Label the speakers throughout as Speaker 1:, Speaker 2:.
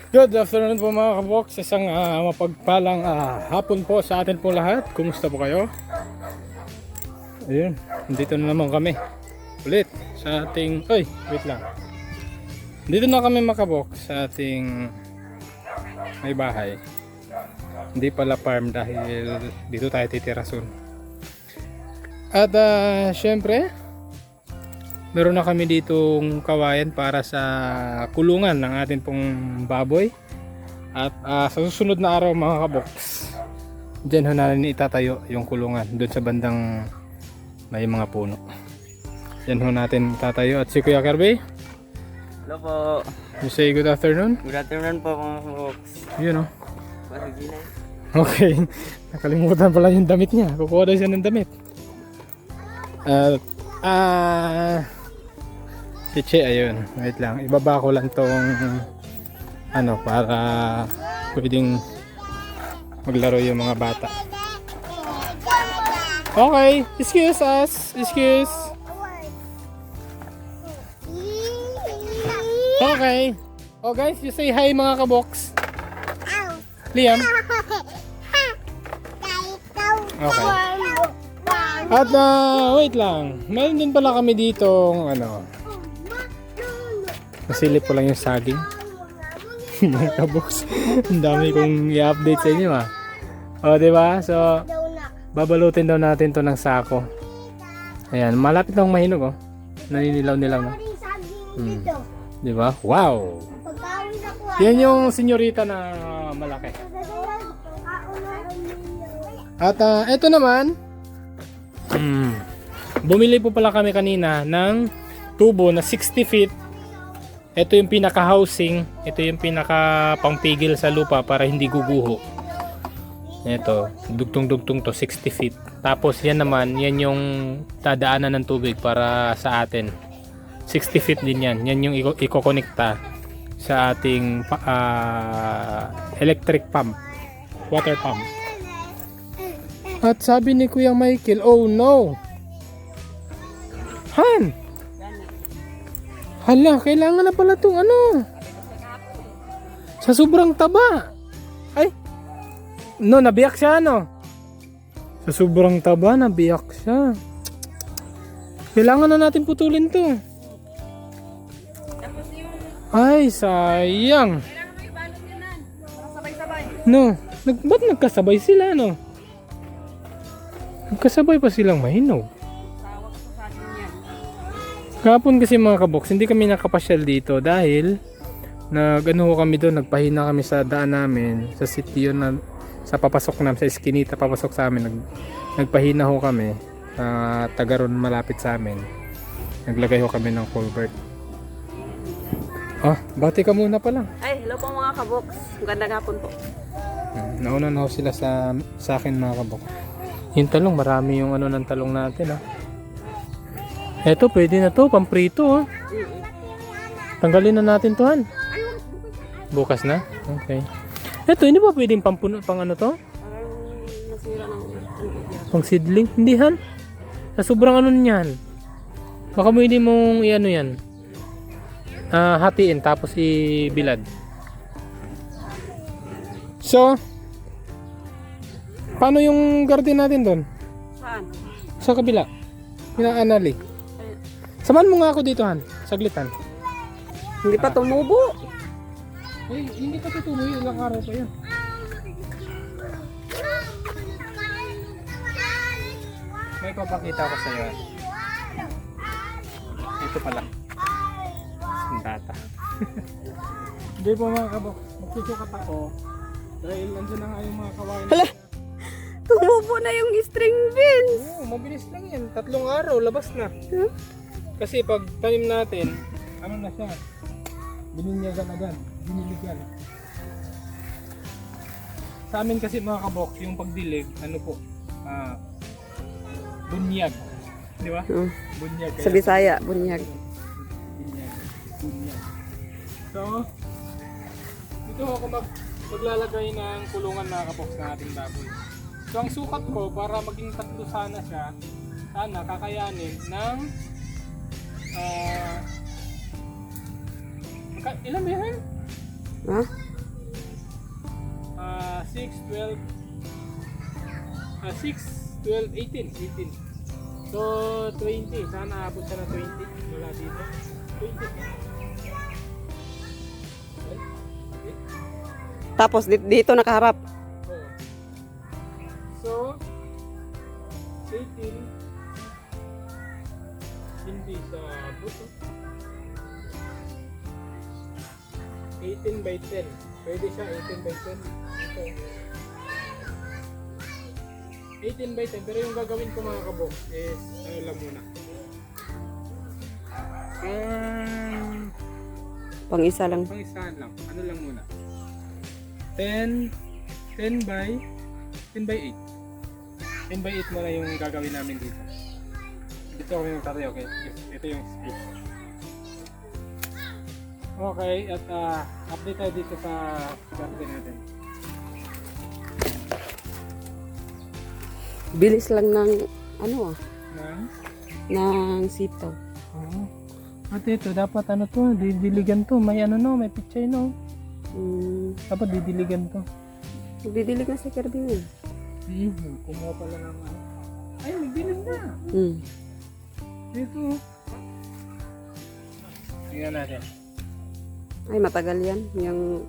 Speaker 1: Good afternoon po mga kabox. Isang mapagpalang hapon po sa atin po lahat. Kumusta po kayo? Ayun, dito na naman kami ulit sa ating... Oy, wait lang. Dito na kami makabox sa ating may bahay. Hindi pala farm dahil dito tayo titira soon. At syempre, meron na kami ditong kawayan para sa kulungan ng ating pong baboy. At sa susunod na araw mga kabox, dyan ho natin itatayo yung kulungan doon sa bandang may mga puno. Dyan ho natin itatayo. At si Kuya Kirby,
Speaker 2: Hello po.
Speaker 1: you say good afternoon.
Speaker 2: Good afternoon po mga kabox.
Speaker 1: Yun o.
Speaker 2: Pasaginay.
Speaker 1: Okay. Nakalimutan pala yung damit niya. Kukuha daw siya ng damit. At Chiche, ayun. Wait lang. Ibaba ko lang tong para pwedeng maglaro yung mga bata. Okay. Excuse us. Excuse. Okay. Oh guys, you say hi mga kabox. Liam. Okay. At wait lang. Meron din pala kami ditong nasilip ko lang yung saging. Mga kabox. Ang dami kong i-update sa inyo O diba? So babalutin daw natin to ng sako. Ayan, malapit lang mahinog naninilaw-nilaw na. Diba? Wow! Yan yung senyorita na malaki. At eto naman, bumili po pala kami kanina ng tubo na 60 feet. Ito yung pinaka-housing. Ito yung pinaka-pangpigil sa lupa para hindi guguho. Ito, dugtong-dugtong to, 60 feet. Tapos yan naman, yan yung dadaanan ng tubig para sa atin. 60 feet din yan. Yan yung ikokonekta sa ating electric pump. Water pump. At sabi ni Kuya Michael, oh no! Han! Hala, kailangan na pala itong sa sobrang taba. Ay! No, nabiyak siya Sa sobrang taba, nabiyak siya. Kailangan na natin putulin to. Ay, sayang. No, ba't nagkasabay sila Nagkasabay pa silang mahinog. Kahapon kasi mga kabox, hindi kami nakapasyal dito dahil kami doon, nagpahina kami sa daan namin, sa sitio na sa papasok namin, sa Eskinita papasok sa amin, nagpahina ho kami taga ron malapit sa amin. Naglagay ho kami ng culvert. Bati ka muna pala.
Speaker 3: Ay, hello po mga kabox. Magandang hapon po.
Speaker 1: Nauna na ho sila sa akin mga kabox. Yung talong, marami yung ng talong natin Eto, pwede na to, pamprito Tanggalin na natin to Bukas na? Okay. Eto, hindi ba pwedeng pampuno pang to?
Speaker 3: Parang nasira ng
Speaker 1: Pang seedling? Hindi Sa sobrang niyan. Baka pwede mong yan. Hatiin tapos ibilad. So, paano yung garden natin doon?
Speaker 3: Saan?
Speaker 1: Sa kabila. Pinaanali. Samahan mo nga ako dito, Saglitan.
Speaker 3: Hindi pa tumubo.
Speaker 1: Ay, hindi pa tutuloy. Ilang araw pa yan. May papakita ko sa iyo. Ito pala. Sintata. Hindi po mga kabok. Magsusukat ako. Dahil nandiyan na nga yung mga kawain.
Speaker 3: Hala! Tumubo na yung string beans.
Speaker 1: Oo, mabilis lang yan. 3 araw, labas na. Kasi pag tanim natin, na siya? Bininyagan agad. Biniligan. Sa amin kasi mga kabok, yung pagdilig, bunyag. Di ba? Bunyag.
Speaker 3: Sa Bisaya, bunyag.
Speaker 1: Bunyag. So, dito ako maglalagay ng kulungan mga kabox ng ating baboy. So, ang sukat ko para maging 3 sana siya, kakayanin ng ilan ba yan?
Speaker 3: Ha?
Speaker 1: 6, 12, 6, 12, 18. So, 20. Sana abot siya ng 20 mula dito. 20. Okay.
Speaker 3: Tapos dito nakaharap.
Speaker 1: Oo. So, 18. Hindi sa abot. 18 by 10. Pwede siya 18 by 10. Ito. 18 by 10. Pero yung gagawin ko mga kabok is ano lang muna.
Speaker 3: Pang-isa lang.
Speaker 1: Pang-isahan lang. Ano lang muna. 10 by 8. 10 by 8 muna yung gagawin namin dito. Dito kami magtatayo, okay? Ito yung space. Okay, at update tayo dito sa garden natin.
Speaker 3: Bilis lang ng ano
Speaker 1: Na?
Speaker 3: ng sitaw.
Speaker 1: Oo. At ito, dapat ano to, didiligan to. May ano no, may pichay no. Dapat didiligan to.
Speaker 3: Nagdidilig na si Kirby mo.
Speaker 1: Kumuha pala ng ano. Ay, nagdilig na. Dito. Tingnan natin.
Speaker 3: Ay, matagal yan. Yung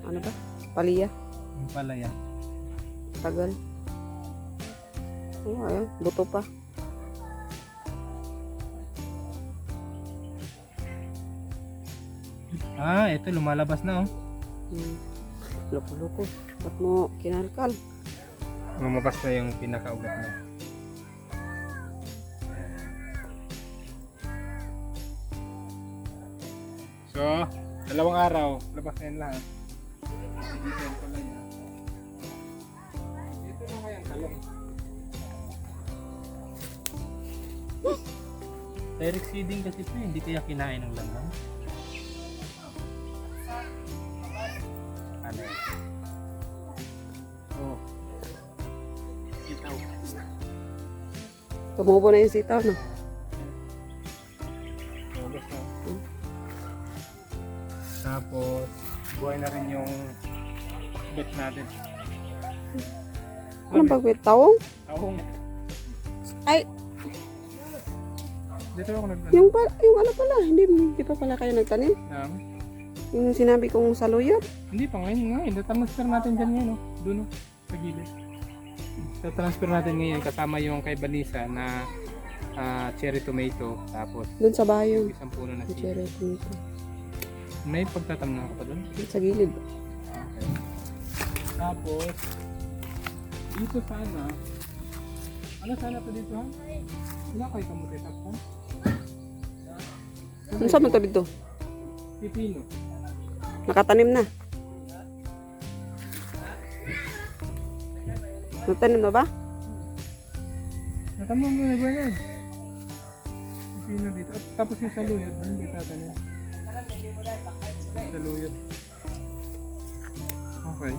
Speaker 3: ano ba? Paliya.
Speaker 1: Yung pala yan.
Speaker 3: Tagal. Oh, ayun. Buto pa.
Speaker 1: Ito lumalabas na oh.
Speaker 3: Loko-loko. Ba't mo kinalkal?
Speaker 1: Lumabas na yung pinakaugat niya. So, 2 araw, labas na yun lahat. Dito ko lang yan. Dito na kaya ang talong. Direct seeding kasi ito, hindi kaya kinain ng langgam. Ano yun? Oh. Sitaw.
Speaker 3: Tumubo na yung sitaw, no?
Speaker 1: August na. Tapos, buhay na rin yung bet natin.
Speaker 3: Anong pagwit? Tawong?
Speaker 1: Tahong.
Speaker 3: Ay,
Speaker 1: Dito ako nag...
Speaker 3: yung ano pala, hindi pa pala kayo nagtanim. Yung sinabi kong saluyot.
Speaker 1: Hindi pa ngayon nga. Transfer natin dyan ngayon. Oh. Doon oh, sa gilid. Transfer natin ngayon kasama yung kay Vanessa na cherry tomato. Tapos
Speaker 3: Doon sa bayo.
Speaker 1: isang puno na
Speaker 3: Yung
Speaker 1: sili.
Speaker 3: cherry tomato.
Speaker 1: May pagtatamnan ka pa doon?
Speaker 3: Doon sa gilid.
Speaker 1: Okay. Tapos dito sana. Ano sana to dito ha? Wala kayo kamuti tapos?
Speaker 3: Ano sa to dito?
Speaker 1: Pipino.
Speaker 3: Nakatanim na. Natanim na ba?
Speaker 1: Natamang mo na ba yan? Pipino dito. At tapos yung saluyot, hindi tatanim. Saluyot. Okay.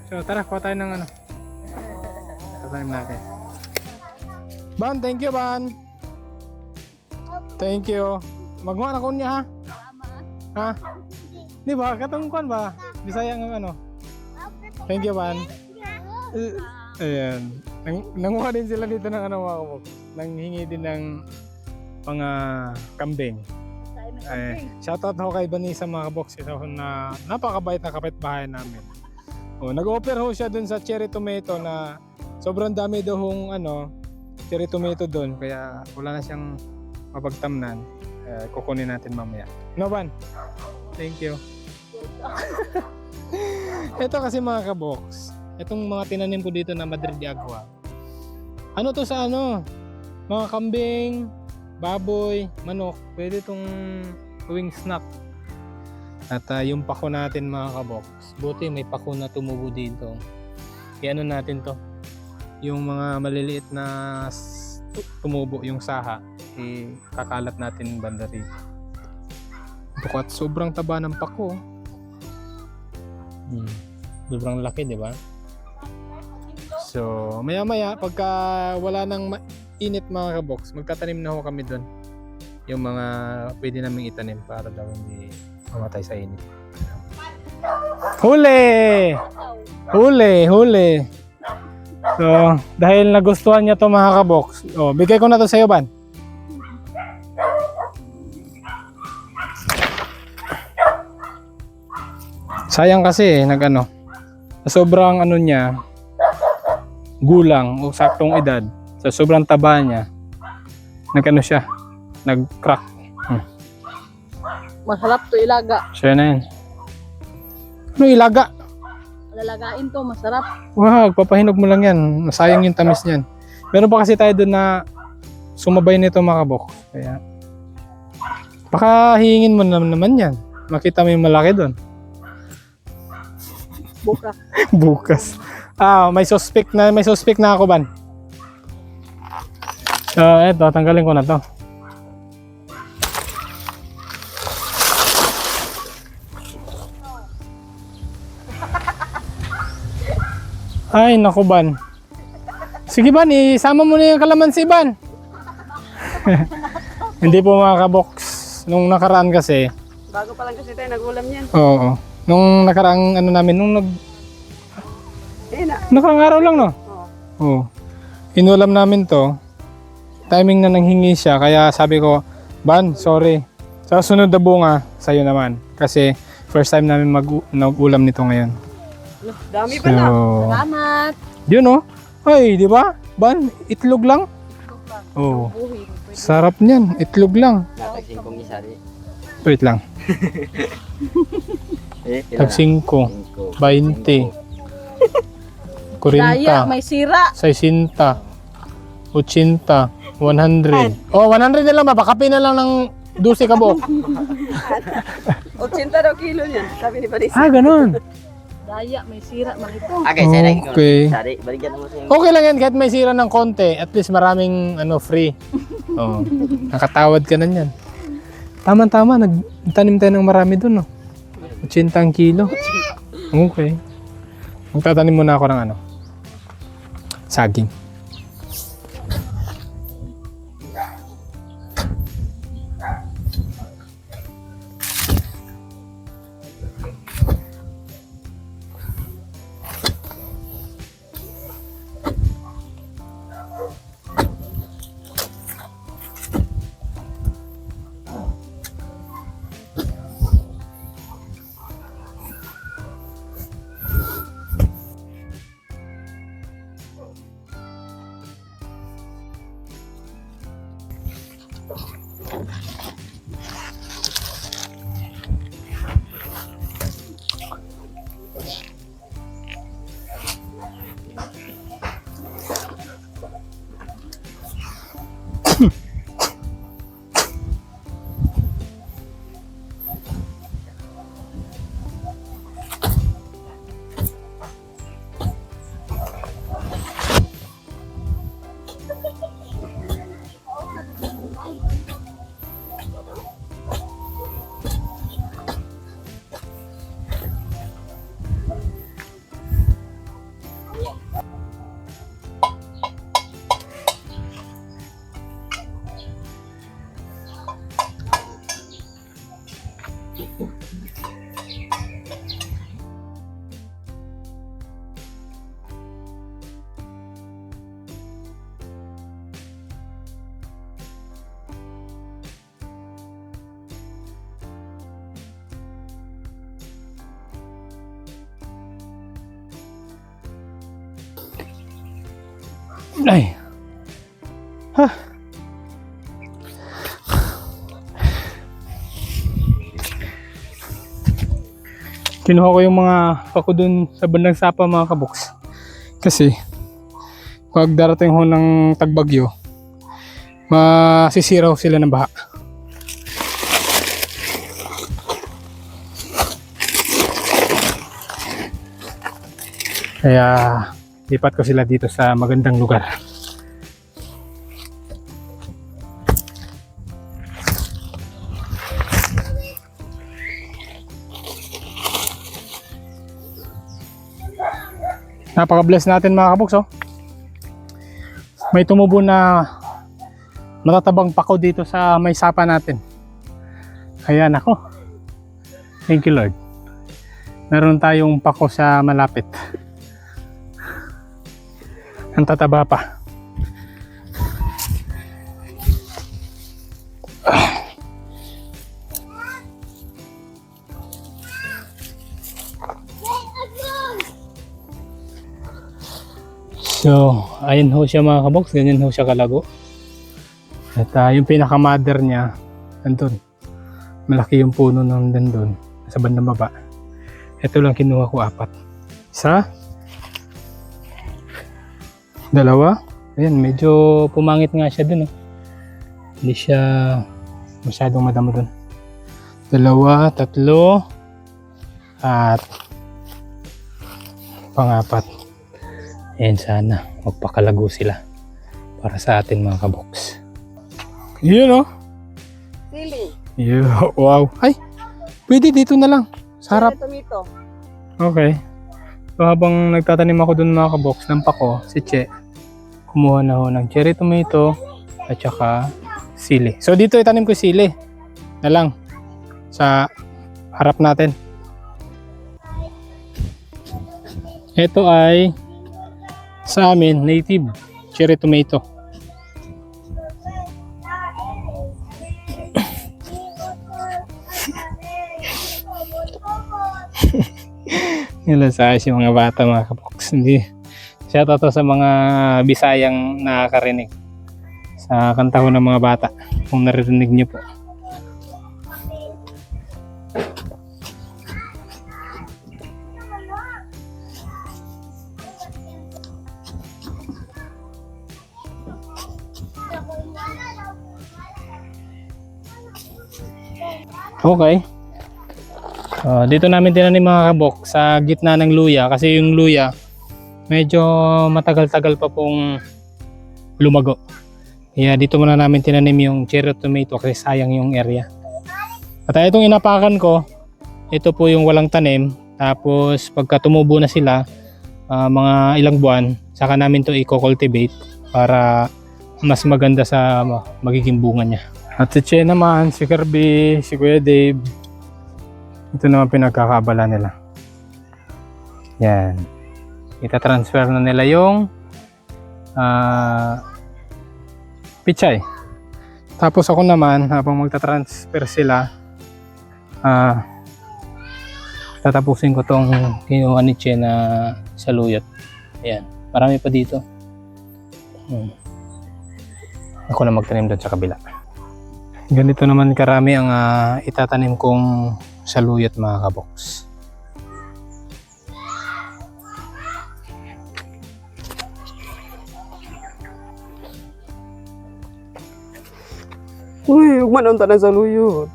Speaker 1: So tara, kuha tayo ng ano. Tatanim natin. Ban, thank you Ban. Thank you. Magmuha na ko niya ha? Ha? Di ba? Katungkuan ba? Bisaya ng ano? Thank you Ban. Ayan. Nanguha din sila dito ng ano mga kabok. Nanghingi din ng mga kambing. Shoutout ho kay Vanessa mga kabok. Ito na napakabait na kapitbahay namin. Nag-offer ho siya dun sa cherry tomato na sobrang dami daw hong cherry tomato dun. Kaya wala na siyang mapagtamnan. Kukunin natin mamaya. No Ban? Thank you. Ito kasi mga kaboks. Itong mga tinanim ko dito na Madrid de Agua. Ano to sa mga kambing, baboy, manok. Pwede itong tuwing snack. At yung pako natin mga kaboks. Buti may pako na tumubo dito. Kaya natin to. Yung mga maliliit na tumubo, yung saha. Kakalat natin banda rito. Bukat sobrang taba ng pako. Sobrang laki, di ba? So, maya-maya pagka wala nang init mga kaboks, magtatanim na ho kami doon. yung mga pwede naming itanim para daw hindi mamatay sa init. Huli! Huli! Huli! So, dahil nagustuhan niya to mga kaboks, bigay ko na to sa iyo, Ban. Sayang kasi sa sobrang niya, gulang o saktong edad, sa sobrang taba niya, siya, nag-crack.
Speaker 3: Masarap to ilaga.
Speaker 1: Siya na yan. Ano ilaga?
Speaker 3: Lalagain to, masarap.
Speaker 1: Wag, papahinog mo lang yan. Masayang yung tamis niyan. Meron pa kasi tayo doon na sumabay nito mga kabok. Kaya, baka hihingin mo naman yan. Makita mo yung malaki doon.
Speaker 3: Bukas.
Speaker 1: Bukas. May suspect na ako, Ban. So, eto, tanggalin ko na to. Ay, naku, Ban. Sige, Ban, isama mo na yung kalamansi, Ban. Hindi po mga kaboks. Nung nakaraan kasi.
Speaker 3: Bago pa lang kasi tayo nag-ulam yan.
Speaker 1: Oo. Nung nakaraang nakarang araw lang, no? Oo. Inulam namin to. Timing na nanghingi siya. Kaya sabi ko, Ban, sorry. Sa sunod na bunga, sa'yo naman. Kasi first time namin mag-ulam nito ngayon.
Speaker 3: Dami pa na. Salamat.
Speaker 1: Yun, oh. Ay, di ba? Ban, itlog lang. Oo. Sarap niyan. Itlog lang.
Speaker 2: Nakasing kong isa rin.
Speaker 1: Wait lang. Tag 5, 20, 40,
Speaker 3: Daya, may sira.
Speaker 1: 60, 80, 100. Oh, 100 na lang ba? Bakapi na lang ng 12 kabok.
Speaker 3: 80 daw kilo niyan, sabi ni Paris.
Speaker 1: Ganun.
Speaker 3: Daya, may sira man ito.
Speaker 2: Okay, sara.
Speaker 1: Okay.
Speaker 2: Sari, baligyan mo sa
Speaker 1: Okay lang yan kahit may sira ng konti. At least maraming free. Oh, nakatawad ka na yan. Tama-tama, nagtanim tayo ng marami dun, no? 80 ang kilo. Okay. Magtatanim muna ako ng saging. Ay. Ha. Kinuha ko yung mga pako dun sa bandang sapa mga kaboks. Kasi pag darating ho ng tagbagyo, masisiraw sila ng baha. Kaya lipat ko sila dito sa magandang lugar. Napaka-bless natin mga kaboks, oh. May tumubo na matatabang pako dito sa may sapa natin. Ayan ako. Thank you Lord. Meron tayong pako sa malapit. Ang tataba pa. So, ayun ho siya mga kabox, ganyan ho siya kalago. At yung pinaka-mother niya, nandun. Malaki yung puno ng nandun, sa bandang baba. Ito lang kinuha ko 4. Isa. Dalawa. Ayan, medyo pumangit nga siya dun. Hindi siya masyadong madamo dun. 2, 3, at pang-4. Ayan, sana magpakalago sila para sa atin mga kabox. Yun oh.
Speaker 3: Sili.
Speaker 1: Yeah, wow. Ay, pwede dito na lang. Sarap.
Speaker 3: Tomato.
Speaker 1: Okay. So habang nagtatanim ako dun mga kabox ng pako, si Che, kumuha na ho ng cherry tomato at saka sili. So dito itanim ko sili na lang sa harap natin. Ito ay sa amin native cherry tomato. Nilasayas yung mga bata mga kabox. Hindi. Shout out to sa mga Bisayang nakakarinig sa kanta ko ng mga bata. Kung naririnig niyo po. Okay. Dito namin tinanim mga kabok sa gitna ng luya kasi yung luya medyo matagal-tagal pa pong lumago. Kaya dito muna namin tinanim yung cherry tomato kasi sayang yung area. At itong inapakan ko, ito po yung walang tanim. Tapos pagka tumubo na sila, mga ilang buwan, saka namin to i-cultivate para mas maganda sa magiging bunga niya. At si Che naman, si Kirby, si Kuya Dave, ito naman pinagkakaabala nila. Yan. Ita-transfer na nila yung pichay. Tapos ako naman, habang magta-transfer sila, tatapusin ko tong kinuha ni Che na saluyot. Ayan. Marami pa dito. Ako na magtanim doon sa kabila. Ganito naman karami ang itatanim kong saluyot mga kabox.
Speaker 3: Uy, huwag man sa luyot.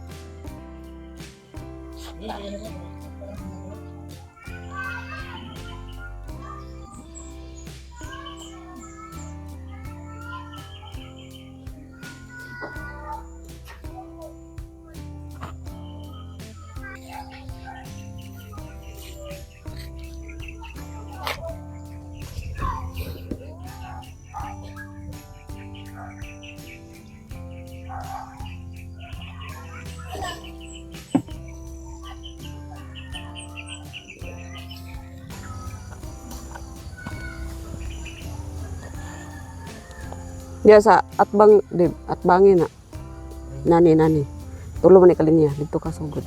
Speaker 3: Diya sa atbangin na. Nani. Tulo man ni kalinya dito ka sugod.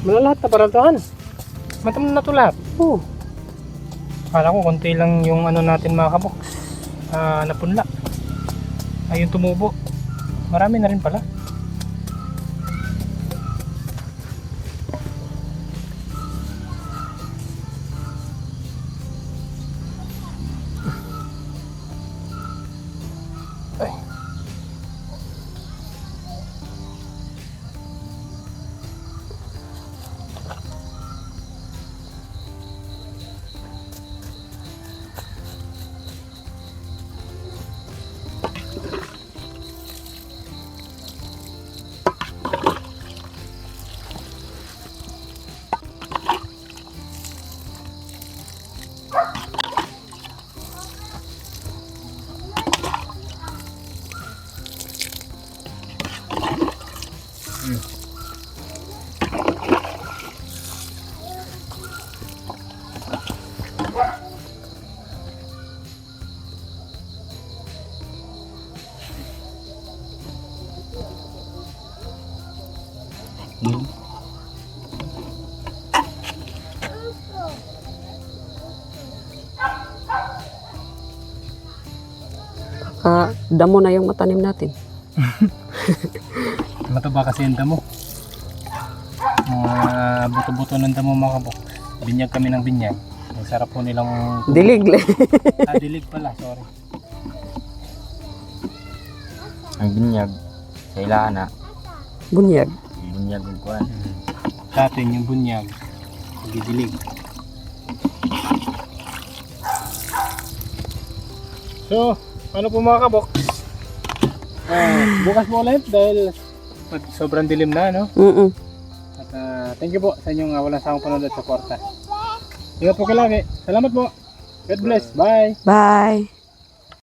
Speaker 1: Malalahat na paratahan. Mataman na ito lahat.
Speaker 3: Oh.
Speaker 1: Akala ko konti lang yung ano natin mga kabox. Napunla. Ayun tumubo. Marami na rin pala.
Speaker 3: Baka damo na yung matanim natin.
Speaker 1: Mataba kasi yung damo. Mga buto-buto ng damo mga kabok. Binyag kami ng binyag. Ang sarap po nilang...
Speaker 3: Dilig.
Speaker 1: Dilig pala, sorry.
Speaker 2: Ang binyag. Sa ilana.
Speaker 3: Bunyag.
Speaker 2: Binyag ang kuhan.
Speaker 1: Sa atin yung bunyag. Dilig. So, ano po mga kabok? Bukas po ulit dahil sobrang dilim na, no? At thank you po sa inyong walang sawang panonood at suporta. Ingat po kayo lagi. Salamat po. God bless. Bye.
Speaker 3: Bye.